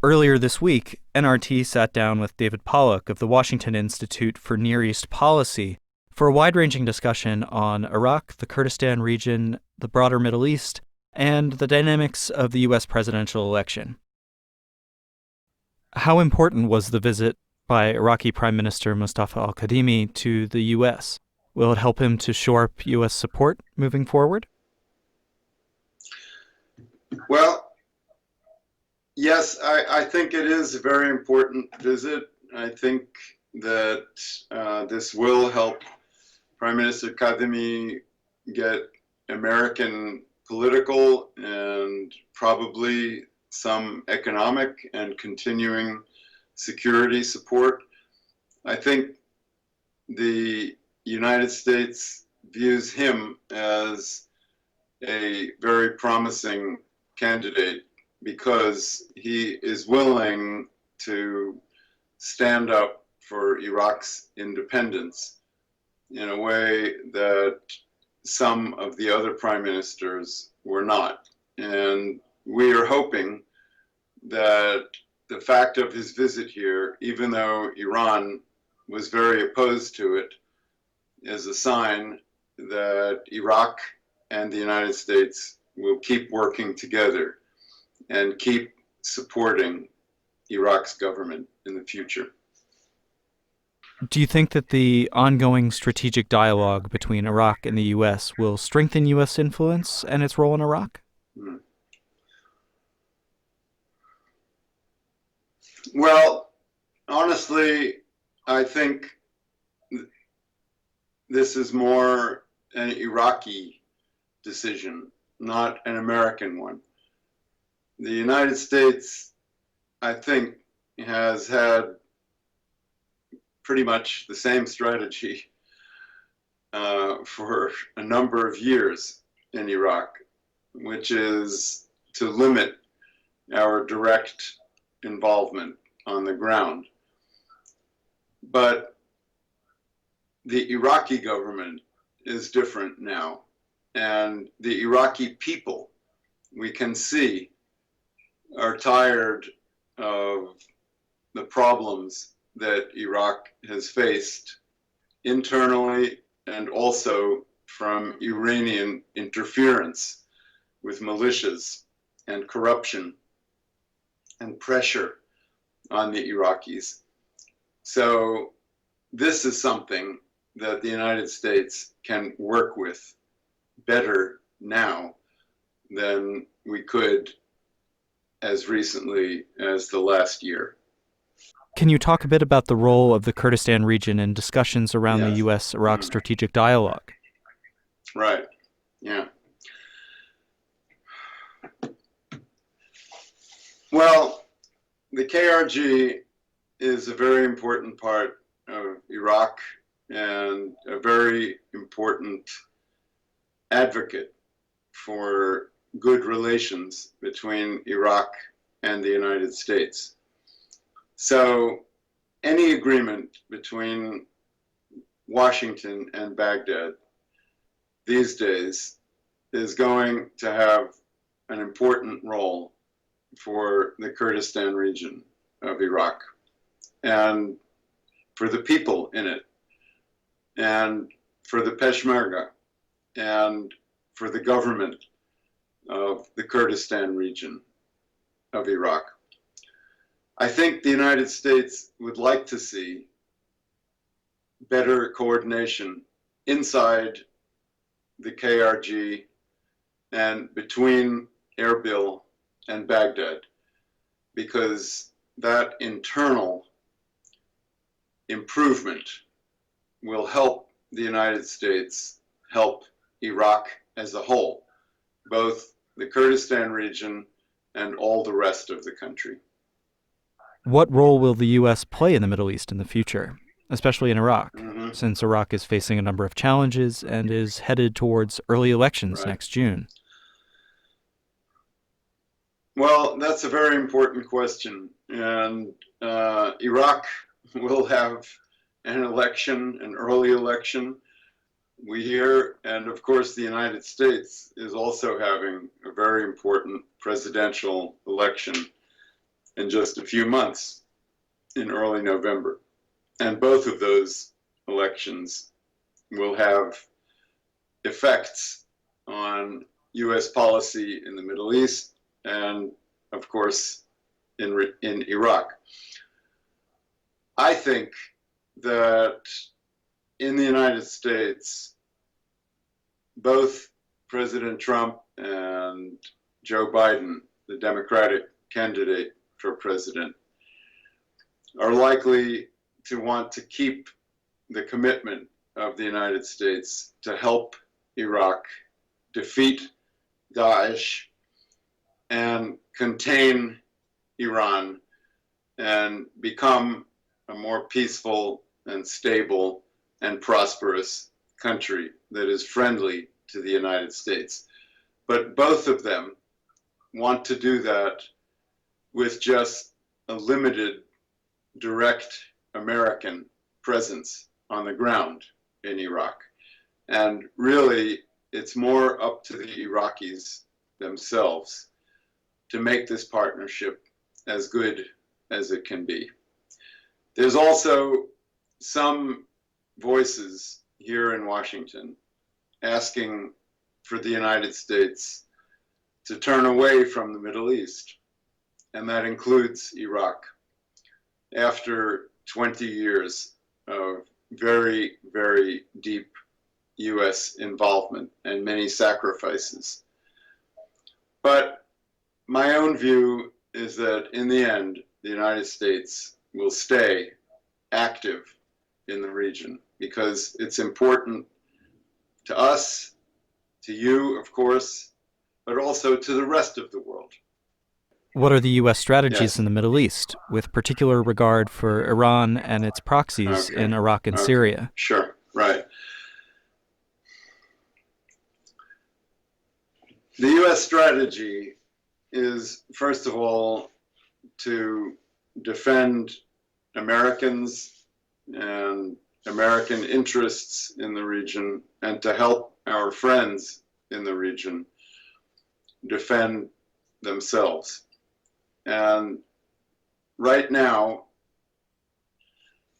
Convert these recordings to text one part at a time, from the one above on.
Earlier this week, NRT sat down with David Pollock of the Washington Institute for Near East Policy for a wide-ranging discussion on Iraq, the Kurdistan region, the broader Middle East, and the dynamics of the U.S. presidential election. How important was the visit by Iraqi Prime Minister Mustafa al-Kadhimi to the U.S.? Will it help him to shore up U.S. support moving forward? Well, yes, I think it is a very important visit. I think that this will help Prime Minister Kadhimi get American political and probably some economic and continuing security support. I think the United States views him as a very promising candidate because he is willing to stand up for Iraq's independence in a way that some of the other prime ministers were not. And we are hoping that the fact of his visit here, even though Iran was very opposed to it, is a sign that Iraq and the United States will keep working together and keep supporting Iraq's government in the future. Do you think that the ongoing strategic dialogue between Iraq and the U.S. will strengthen U.S. influence and its role in Iraq? Well, honestly, I think this is more an Iraqi decision, not an American one. The United States, I think, has had pretty much the same strategy for a number of years in Iraq, which is to limit our direct involvement on the ground. But the Iraqi government is different now, and the Iraqi people, we can see, are tired of the problems that Iraq has faced internally and also from Iranian interference with militias and corruption and pressure on the Iraqis. So this is something that the United States can work with better now than we could as recently as the last year. Can you talk a bit about the role of the Kurdistan region in discussions around the U.S.-Iraq strategic dialogue? Right, yeah. Well, the KRG is a very important part of Iraq and a very important advocate for good relations between Iraq and the United States. So any agreement between Washington and Baghdad these days is going to have an important role for the Kurdistan region of Iraq and for the people in it and for the Peshmerga and for the government of the Kurdistan region of Iraq. I think the United States would like to see better coordination inside the KRG and between Erbil and Baghdad, because that internal improvement will help the United States help Iraq as a whole, both the Kurdistan region and all the rest of the country. What role will the U.S. play in the Middle East in the future, especially in Iraq, since Iraq is facing a number of challenges and is headed towards early elections next June? Well, that's a very important question. And Iraq will have an election, an early election, we hear, and of course the United States is also having a very important presidential election in just a few months in early November. And both of those elections will have effects on US policy in the Middle East and, of course, in Iraq. I think that in the United States, both President Trump and Joe Biden, the Democratic candidate for president, are likely to want to keep the commitment of the United States to help Iraq defeat Daesh and contain Iran and become a more peaceful and stable and prosperous country that is friendly to the United States. But both of them want to do that with just a limited direct American presence on the ground in Iraq. And really, it's more up to the Iraqis themselves to make this partnership as good as it can be. There's also some voices here in Washington asking for the United States to turn away from the Middle East, and that includes Iraq. After 20 years of very, very deep US involvement and many sacrifices. But my own view is that in the end, the United States will stay active in the region because it's important to us, to you, of course, but also to the rest of the world. What are the U.S. strategies Yes. in the Middle East, with particular regard for Iran and its proxies in Iraq and Syria? Sure, right. The U.S. strategy is, first of all, to defend Americans and American interests in the region and to help our friends in the region defend themselves. And right now,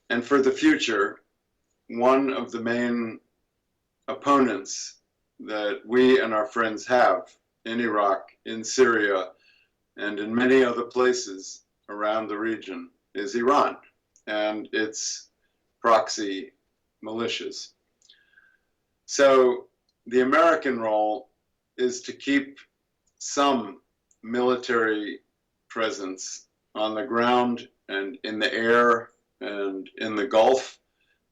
and for the future, one of the main opponents that we and our friends have in Iraq, in Syria, and in many other places around the region is Iran and its proxy militias. So the American role is to keep some military presence on the ground and in the air and in the Gulf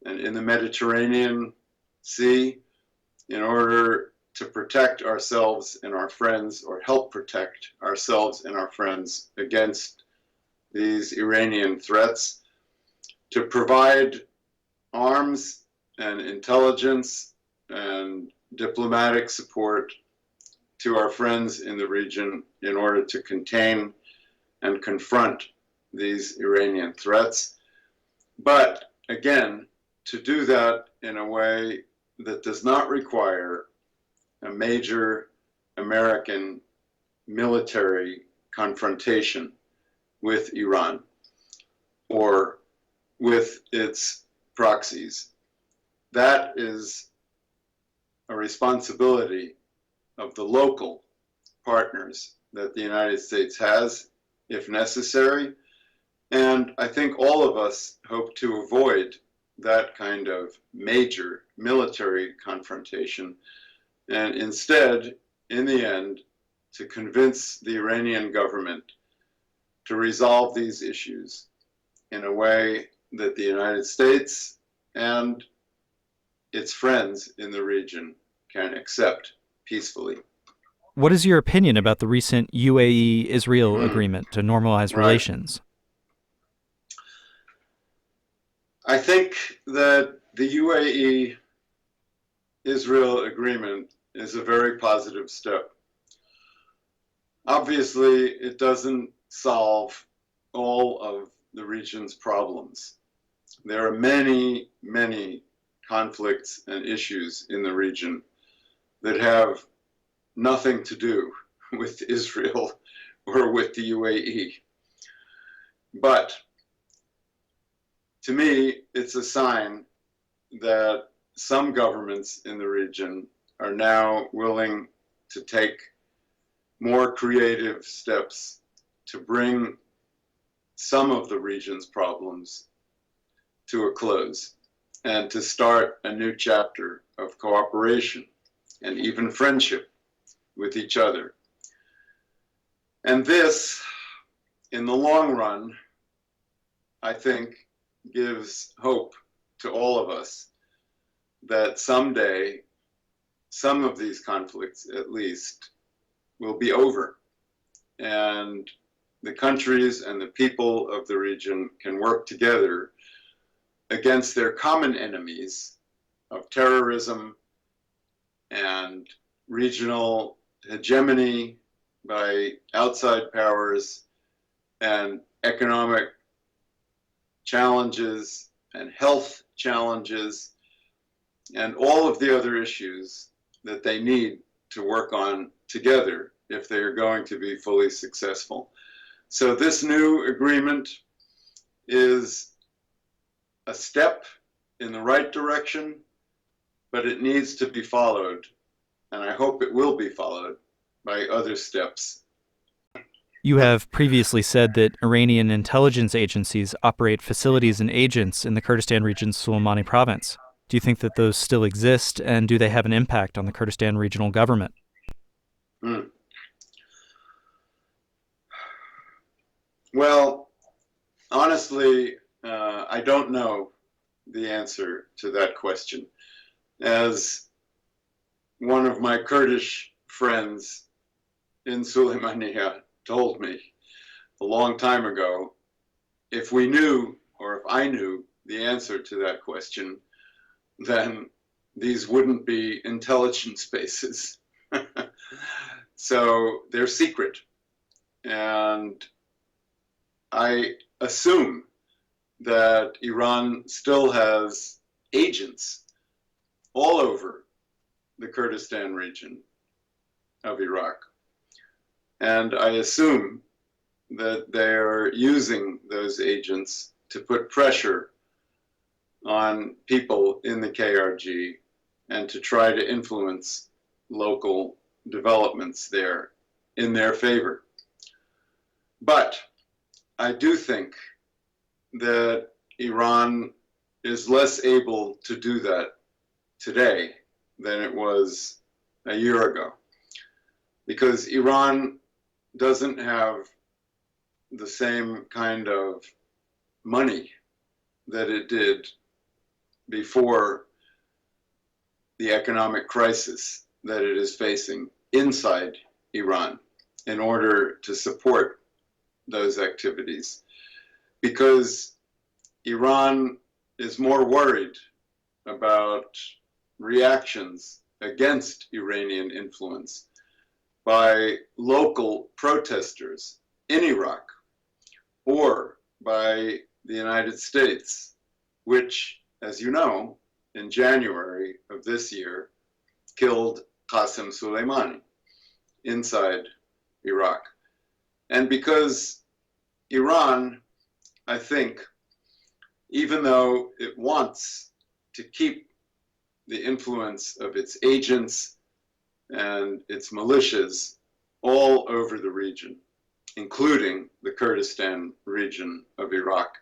and in the Mediterranean Sea in order to protect ourselves and our friends, or help protect ourselves and our friends against these Iranian threats, to provide arms and intelligence and diplomatic support to our friends in the region in order to contain and confront these Iranian threats. But again, to do that in a way that does not require a major American military confrontation with Iran or with its proxies. That is a responsibility of the local partners that the United States has, if necessary. And I think all of us hope to avoid that kind of major military confrontation, and instead, in the end, to convince the Iranian government to resolve these issues in a way that the United States and its friends in the region can accept peacefully. What is your opinion about the recent UAE-Israel agreement to normalize relations? I think that the UAE-Israel agreement is a very positive step. Obviously, it doesn't solve all of the region's problems. There are many, many conflicts and issues in the region that have nothing to do with Israel or with the UAE. But to me, it's a sign that some governments in the region are now willing to take more creative steps to bring some of the region's problems to a close and to start a new chapter of cooperation and even friendship with each other. And this, in the long run, I think gives hope to all of us that someday some of these conflicts, at least, will be over, and the countries and the people of the region can work together against their common enemies of terrorism and regional hegemony by outside powers and economic challenges and health challenges and all of the other issues that they need to work on together if they are going to be fully successful. So this new agreement is a step in the right direction, but it needs to be followed, and I hope it will be followed by other steps. You have previously said that Iranian intelligence agencies operate facilities and agents in the Kurdistan region's Soleimani province. Do you think that those still exist, and do they have an impact on the Kurdistan regional government? Well, honestly, I don't know the answer to that question. As one of my Kurdish friends in Suleimania told me a long time ago, if we knew, or if I knew the answer to that question, then these wouldn't be intelligence bases. So they're secret. And I assume that Iran still has agents all over the Kurdistan region of Iraq. And I assume that they're using those agents to put pressure on people in the KRG and to try to influence local developments there in their favor. But I do think that Iran is less able to do that today than it was a year ago, because Iran doesn't have the same kind of money that it did before the economic crisis that it is facing inside Iran in order to support those activities, because Iran is more worried about reactions against Iranian influence by local protesters in Iraq or by the United States, which, as you know, in January of this year, killed Qasem Soleimani inside Iraq. And because Iran, I think, even though it wants to keep the influence of its agents and its militias all over the region, including the Kurdistan region of Iraq,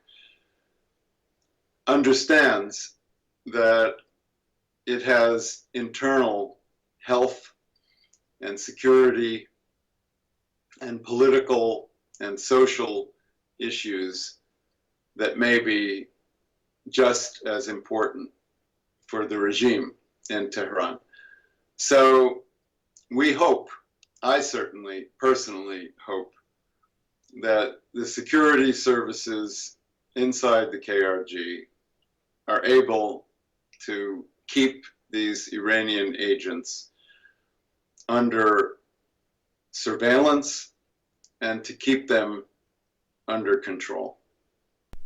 understands that it has internal health and security and political and social issues that may be just as important for the regime in Tehran. So we hope, I certainly personally hope, that the security services inside the KRG are able to keep these Iranian agents under surveillance and to keep them under control.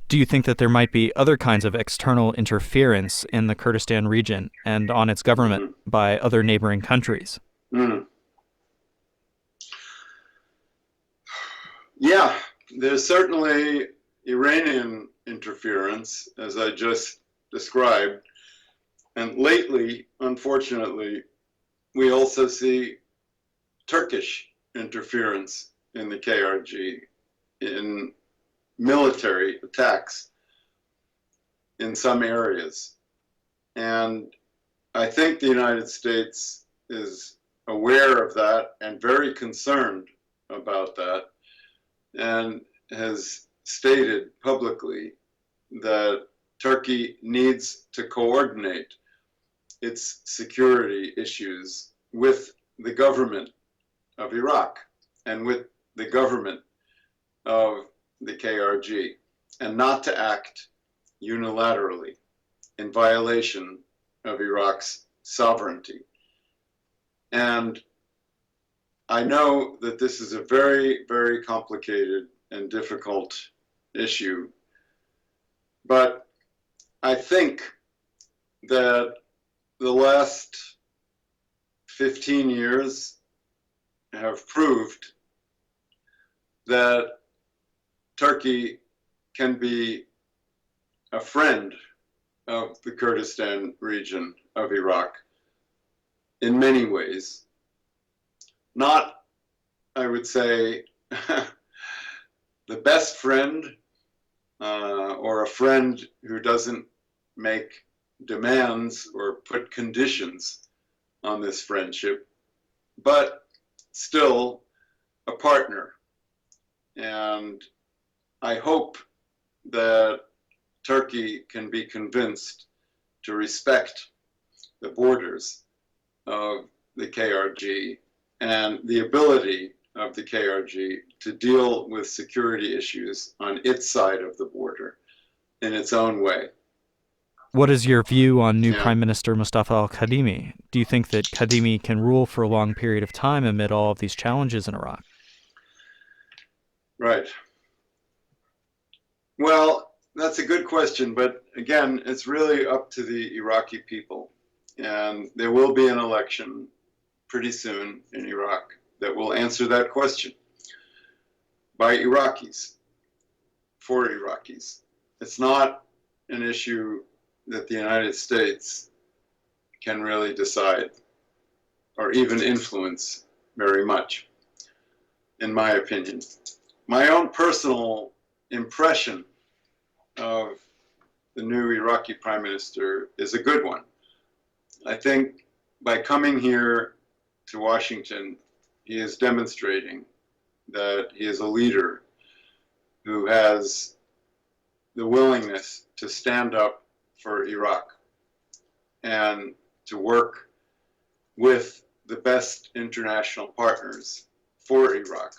Do you think that there might be other kinds of external interference in the Kurdistan region and on its government by other neighboring countries? Yeah, there's certainly Iranian interference, as I just described, and lately, unfortunately, we also see Turkish interference in the KRG in military attacks in some areas. And I think the United States is aware of that and very concerned about that, and has stated publicly that Turkey needs to coordinate its security issues with the government of Iraq and with the government of the KRG, and not to act unilaterally in violation of Iraq's sovereignty. And I know that this is a very, very complicated and difficult issue, but I think that the last 15 years have proved that Turkey can be a friend of the Kurdistan region of Iraq in many ways. Not, I would say, the best friend, or a friend who doesn't make demands or put conditions on this friendship, but still a partner. And I hope that Turkey can be convinced to respect the borders of the KRG and the ability of the KRG to deal with security issues on its side of the border in its own way. What is your view on new Yeah. Prime Minister Mustafa al-Kadhimi? Do you think that Kadhimi can rule for a long period of time amid all of these challenges in Iraq? Right. Well, that's a good question, but again, it's really up to the Iraqi people. And there will be an election pretty soon in Iraq that will answer that question by Iraqis, for Iraqis. It's not an issue that the United States can really decide or even influence very much, in my opinion. My own personal impression of the new Iraqi Prime Minister is a good one. I think by coming here to Washington, he is demonstrating that he is a leader who has the willingness to stand up for Iraq and to work with the best international partners for Iraq.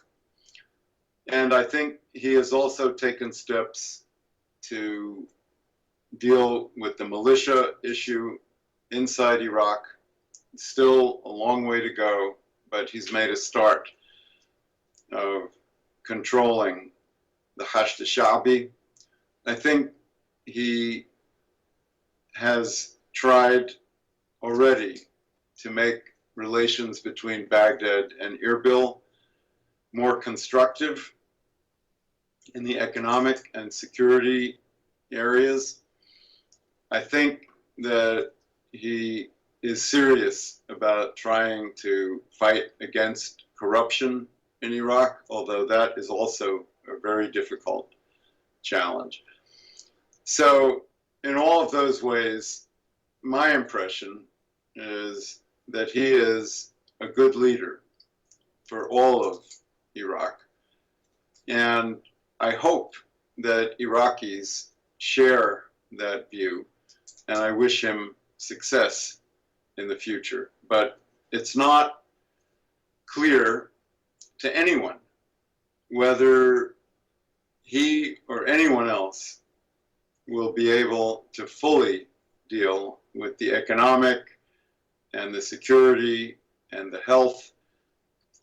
And I think he has also taken steps to deal with the militia issue inside Iraq. Still a long way to go, but he's made a start of controlling the Hashd al-Sha'bi. I think he has tried already to make relations between Baghdad and Erbil more constructive in the economic and security areas. I think that he is serious about trying to fight against corruption in Iraq, although that is also a very difficult challenge. So in all of those ways, my impression is that he is a good leader for all of Iraq. And I hope that Iraqis share that view, and I wish him success in the future. But it's not clear to anyone whether he or anyone else will be able to fully deal with the economic and the security and the health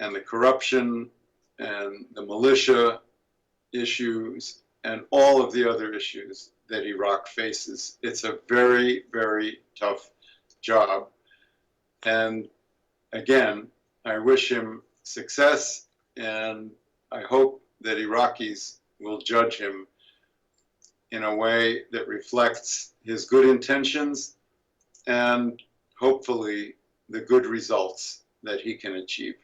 and the corruption and the militia issues and all of the other issues that Iraq faces. It's a very, very tough job. And again, I wish him success, and I hope that Iraqis will judge him in a way that reflects his good intentions and hopefully the good results that he can achieve.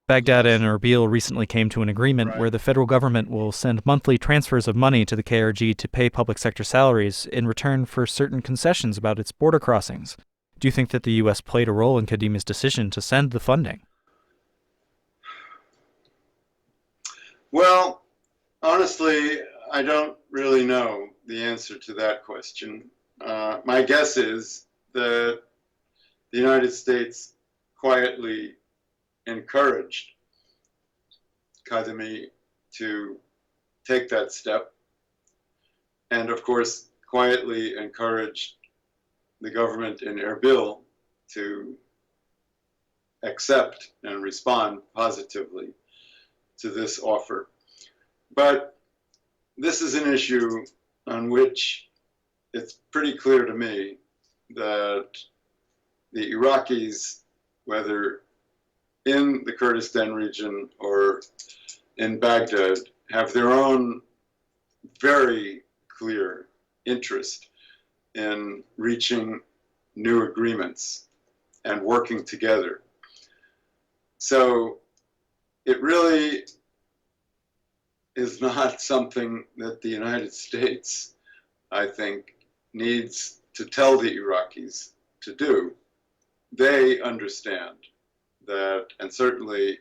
Baghdad and Erbil recently came to an agreement where the federal government will send monthly transfers of money to the KRG to pay public sector salaries in return for certain concessions about its border crossings. Do you think that the U.S. played a role in Kadimi's decision to send the funding? Well, honestly, I don't really know the answer to that question. My guess is that the United States quietly encouraged Kadimi to take that step, and of course quietly encouraged the government in Erbil to accept and respond positively to this offer. But this is an issue on which it's pretty clear to me that the Iraqis, whether in the Kurdistan region or in Baghdad, have their own very clear interest in reaching new agreements and working together. So it really is not something that the United States, I think, needs to tell the Iraqis to do. They understand that, and certainly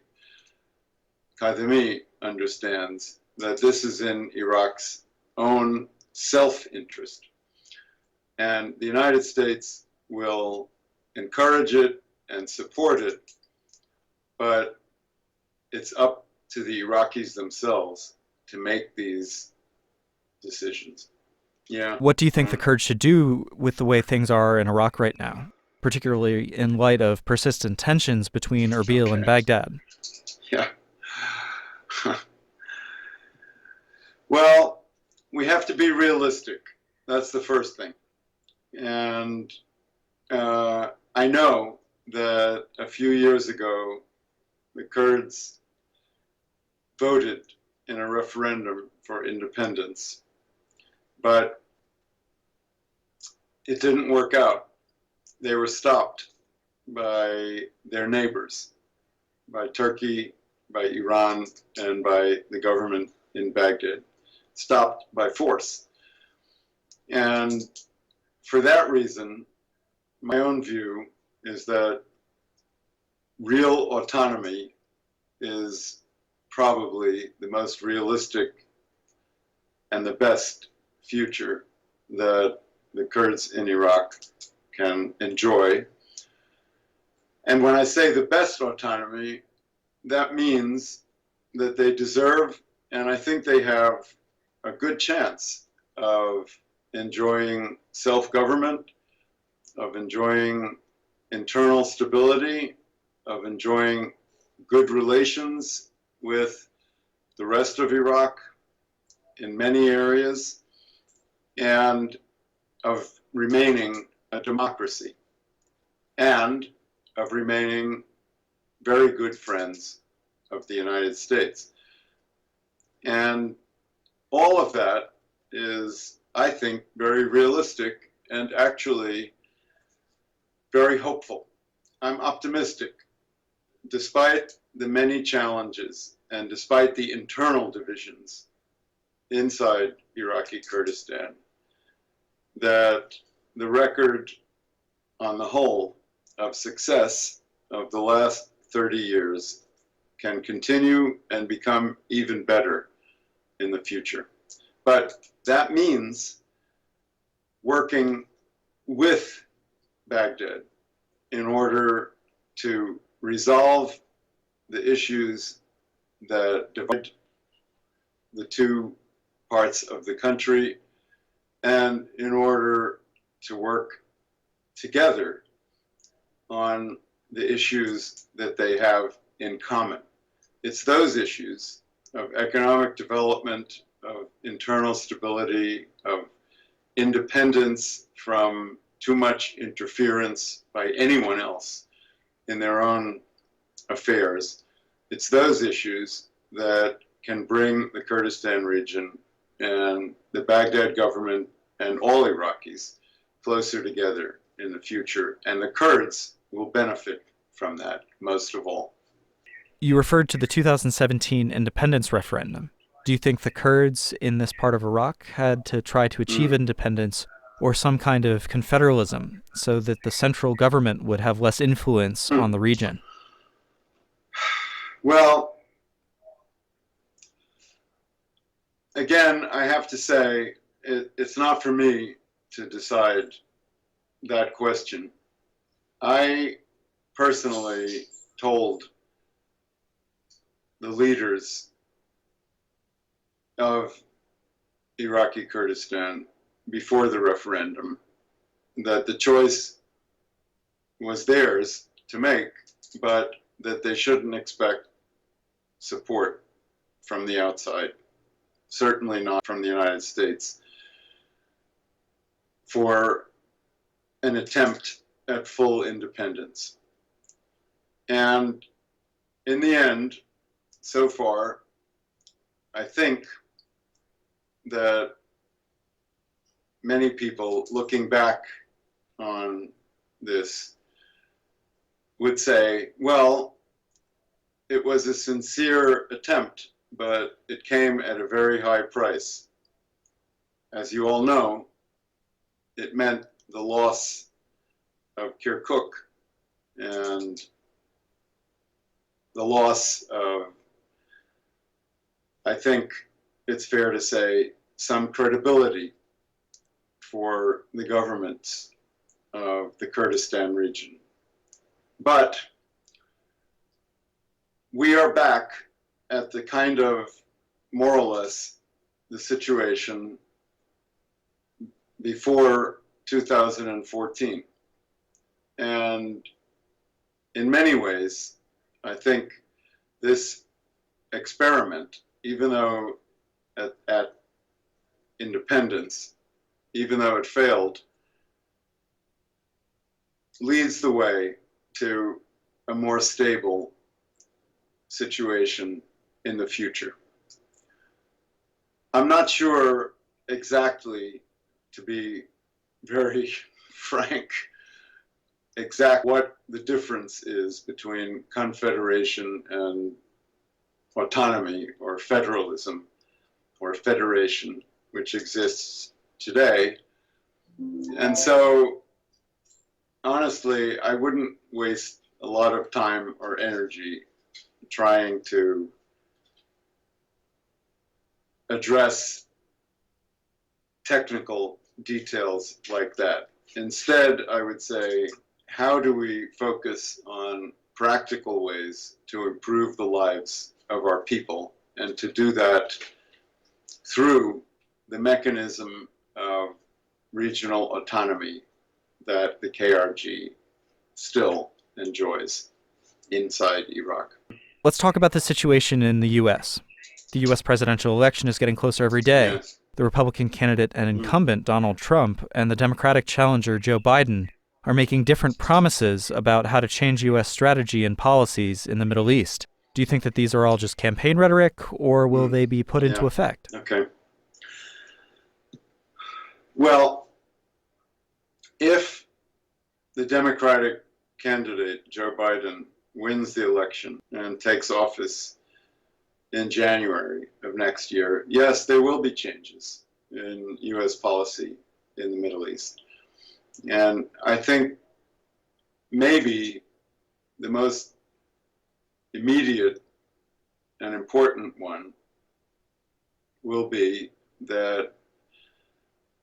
Kadimi understands that this is in Iraq's own self-interest. And the United States will encourage it and support it, but it's up to the Iraqis themselves to make these decisions. Yeah. What do you think the Kurds should do with the way things are in Iraq right now, particularly in light of persistent tensions between Erbil and Baghdad? Yeah. Well, we have to be realistic. That's the first thing. And I know that a few years ago, the Kurds voted in a referendum for independence, but it didn't work out. They were stopped by their neighbors, by Turkey, by Iran, and by the government in Baghdad, stopped by force. And for that reason, my own view is that real autonomy is probably the most realistic and the best future that the Kurds in Iraq can enjoy. And when I say the best autonomy, that means that they deserve, and I think they have a good chance of enjoying self-government, of enjoying internal stability, of enjoying good relations with the rest of Iraq in many areas, and of remaining a democracy, and of remaining very good friends of the United States. And all of that is, I think, very realistic and actually very hopeful. I'm optimistic. Despite the many challenges and despite the internal divisions inside Iraqi Kurdistan, that the record on the whole of success of the last 30 years can continue and become even better in the future. But that means working with Baghdad in order to resolve the issues that divide the two parts of the country, and in order to work together on the issues that they have in common. It's those issues of economic development, of internal stability, of independence from too much interference by anyone else in their own affairs. It's those issues that can bring the Kurdistan region and the Baghdad government and all Iraqis closer together in the future. And the Kurds will benefit from that most of all. You referred to the 2017 independence referendum. Do you think the Kurds in this part of Iraq had to try to achieve independence or some kind of confederalism so that the central government would have less influence on the region? Well, again, I have to say, it's not for me to decide that question. I personally told the leaders of Iraqi Kurdistan before the referendum that the choice was theirs to make, but that they shouldn't expect support from the outside, certainly not from the United States, for an attempt at full independence. And in the end, so far, I think that many people looking back on this would say, well, it was a sincere attempt, but it came at a very high price. As you all know, it meant the loss of Kirkuk and the loss of, I think it's fair to say, some credibility for the governments of the Kurdistan region. But we are back at the kind of, more or less, the situation before 2014. And in many ways, I think this experiment, even though at independence, even though it failed, leads the way to a more stable situation in the future. I'm not sure exactly, to be very frank, what the difference is between confederation and autonomy or federalism or federation, which exists today. And so, honestly, I wouldn't waste a lot of time or energy trying to address technical details like that. Instead, I would say, how do we focus on practical ways to improve the lives of our people, and to do that through the mechanism of regional autonomy that the KRG still enjoys inside Iraq. Let's talk about the situation in the U.S. The U.S. presidential election is getting closer every day. Yes. The Republican candidate and incumbent Donald Trump and the Democratic challenger Joe Biden are making different promises about how to change U.S. strategy and policies in the Middle East. Do you think that these are all just campaign rhetoric, or will they be put into effect? Okay. Well, if the Democratic candidate, Joe Biden, wins the election and takes office in January of next year, yes, there will be changes in U.S. policy in the Middle East. And I think maybe the most immediate and important one will be that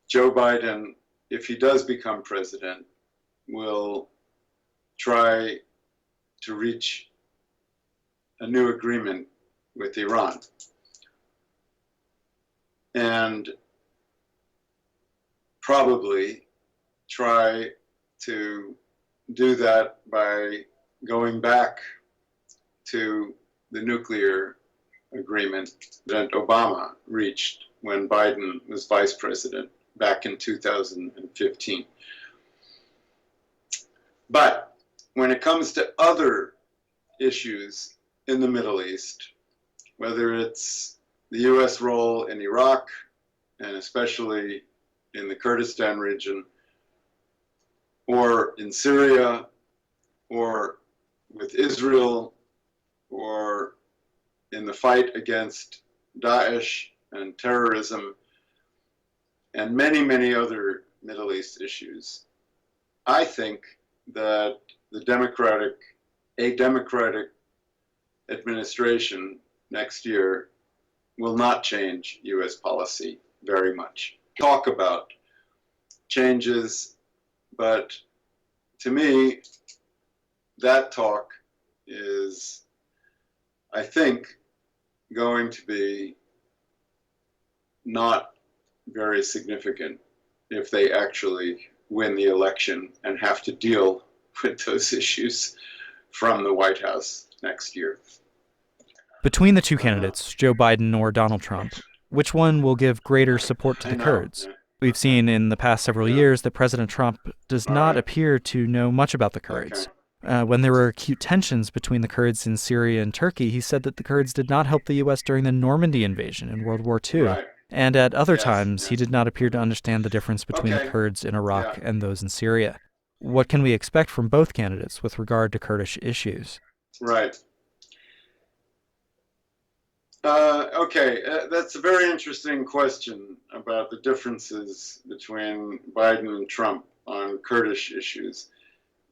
Joe Biden, if he does become president, will try to reach a new agreement with Iran. And probably try to do that by going back to the nuclear agreement that Obama reached when Biden was vice president back in 2015. But when it comes to other issues in the Middle East, whether it's the U.S. role in Iraq and especially in the Kurdistan region, or in Syria, or with Israel, or in the fight against Daesh and terrorism, and many, many other Middle East issues. I think that a democratic administration next year will not change US policy very much. Talk about changes, but to me, that talk is, I think, going to be not very significant if they actually win the election and have to deal with those issues from the White House next year. Between the two candidates, Joe Biden or Donald Trump, which one will give greater support to the Kurds? We've seen in the past several years that President Trump does not appear to know much about the Kurds. When there were acute tensions between the Kurds in Syria and Turkey, he said that the Kurds did not help the U.S. during the Normandy invasion in World War II. Right. And at other times, he did not appear to understand the difference between the Kurds in Iraq and those in Syria. What can we expect from both candidates with regard to Kurdish issues? Right. That's a very interesting question about the differences between Biden and Trump on Kurdish issues.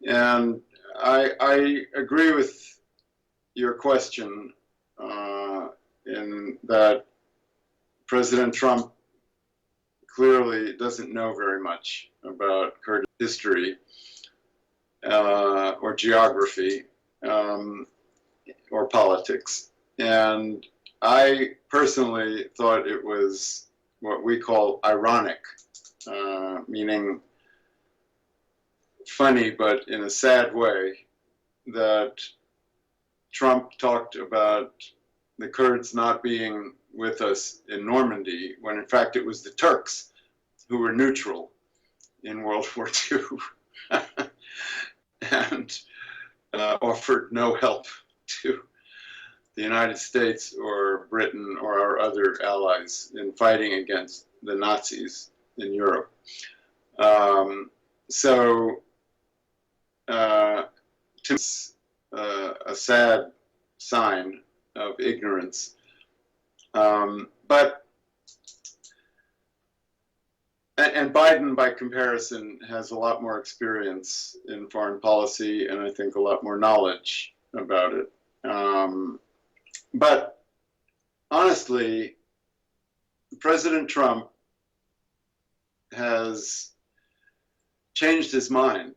And I agree with your question in that President Trump clearly doesn't know very much about Kurdish history or geography or politics. And I personally thought it was what we call ironic, meaning funny, but in a sad way, that Trump talked about the Kurds not being with us in Normandy, when in fact it was the Turks who were neutral in World War II and offered no help to the United States or Britain or our other allies in fighting against the Nazis in Europe. It's a sad sign of ignorance. And Biden, by comparison, has a lot more experience in foreign policy and I think a lot more knowledge about it. But honestly, President Trump has changed his mind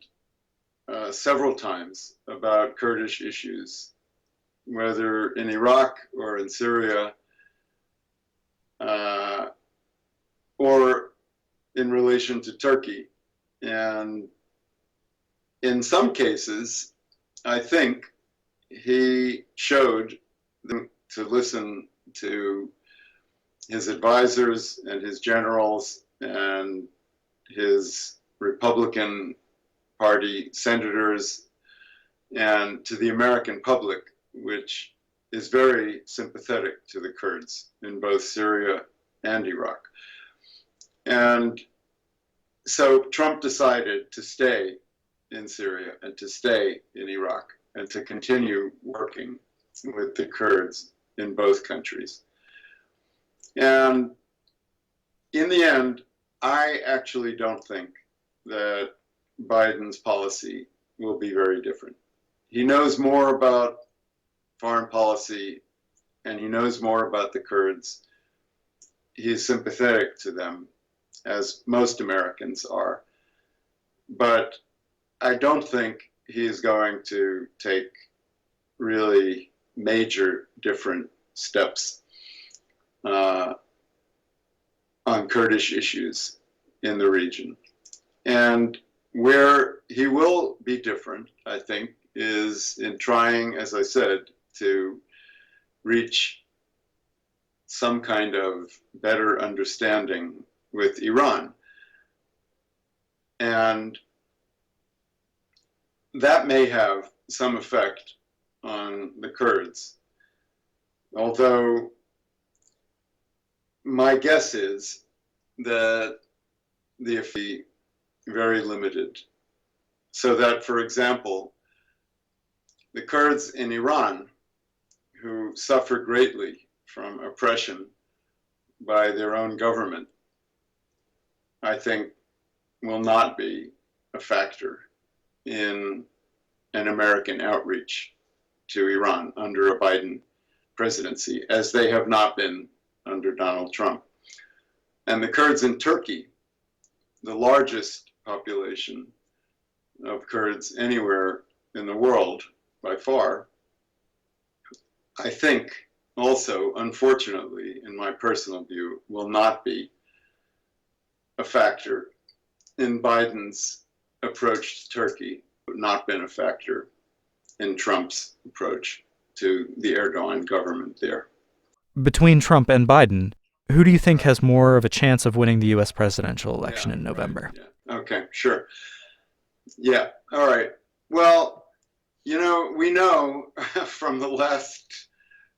several times about Kurdish issues, whether in Iraq or in Syria, or in relation to Turkey. And in some cases, I think he showed them to listen to his advisors and his generals and his Republican Party senators and to the American public, which is very sympathetic to the Kurds in both Syria and Iraq. And so Trump decided to stay in Syria and to stay in Iraq and to continue working with the Kurds in both countries. And in the end, I actually don't think that Biden's policy will be very different. He knows more about foreign policy and he knows more about the Kurds. He's sympathetic to them, as most Americans are. But I don't think he's going to take really major different steps on Kurdish issues in the region. And where he will be different, I think, is in trying, as I said, to reach some kind of better understanding with Iran. And that may have some effect on the Kurds. Although my guess is that the effect very limited. So that, for example, the Kurds in Iran, who suffer greatly from oppression by their own government, I think will not be a factor in an American outreach to Iran under a Biden presidency, as they have not been under Donald Trump. And the Kurds in Turkey, the largest population of Kurds anywhere in the world by far, I think also, unfortunately, in my personal view, will not be a factor in Biden's approach to Turkey, but not been a factor in Trump's approach to the Erdogan government there. Between Trump and Biden, who do you think has more of a chance of winning the U.S. presidential election in November? Right, yeah. Okay, sure. Yeah, all right. Well, you know, we know from the last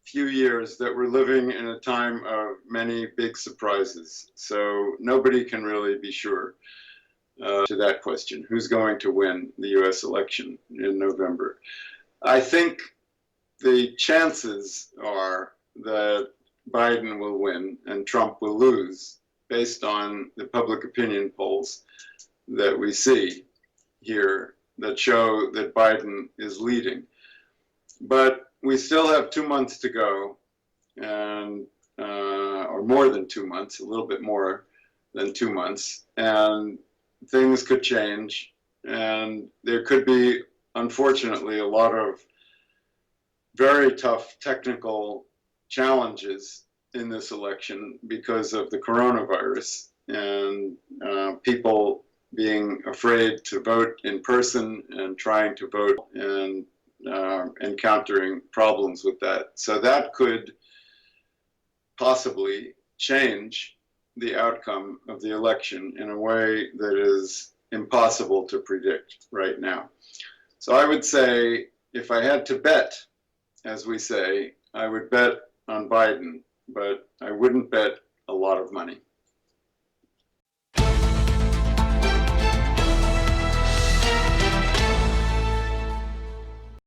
few years that we're living in a time of many big surprises. So nobody can really be sure to that question. Who's going to win the U.S. election in November? I think the chances are that Biden will win and Trump will lose based on the public opinion polls that we see here that show that Biden is leading. But we still have 2 months to go, and or more than 2 months, a little bit more than 2 months, and things could change, and there could be, unfortunately, a lot of very tough technical challenges in this election because of the coronavirus and people being afraid to vote in person and trying to vote and encountering problems with that. So that could possibly change the outcome of the election in a way that is impossible to predict right now. So I would say, if I had to bet, as we say, I would bet on Biden, but I wouldn't bet